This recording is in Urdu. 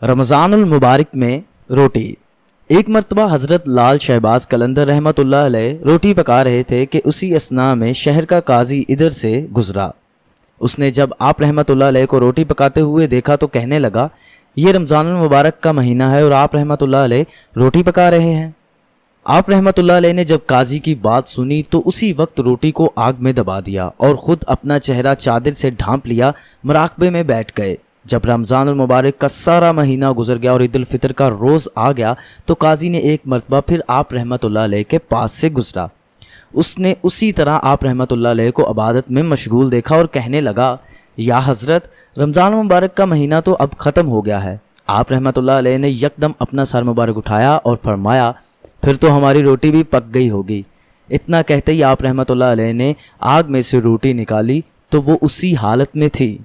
رمضان المبارک میں روٹی۔ ایک مرتبہ حضرت لال شہباز قلندر رحمۃ اللہ علیہ روٹی پکا رہے تھے کہ اسی اثناء میں شہر کا قاضی ادھر سے گزرا۔ اس نے جب آپ رحمۃ اللہ علیہ کو روٹی پکاتے ہوئے دیکھا تو کہنے لگا، یہ رمضان المبارک کا مہینہ ہے اور آپ رحمۃ اللہ علیہ روٹی پکا رہے ہیں۔ آپ رحمۃ اللہ علیہ نے جب قاضی کی بات سنی تو اسی وقت روٹی کو آگ میں دبا دیا اور خود اپنا چہرہ چادر سے ڈھانپ لیا، مراقبے میں بیٹھ گئے۔ جب رمضان المبارک کا سارا مہینہ گزر گیا اور عید الفطر کا روز آ گیا تو قاضی نے ایک مرتبہ پھر آپ رحمۃ اللہ علیہ کے پاس سے گزرا۔ اس نے اسی طرح آپ رحمۃ اللہ علیہ کو عبادت میں مشغول دیکھا اور کہنے لگا، یا حضرت، رمضان المبارک کا مہینہ تو اب ختم ہو گیا ہے۔ آپ رحمۃ اللہ علیہ نے یکدم اپنا سر مبارک اٹھایا اور فرمایا، پھر تو ہماری روٹی بھی پک گئی ہوگی۔ اتنا کہتے ہی آپ رحمۃ اللہ علیہ نے آگ میں سے روٹی نکالی تو وہ اسی حالت میں تھی۔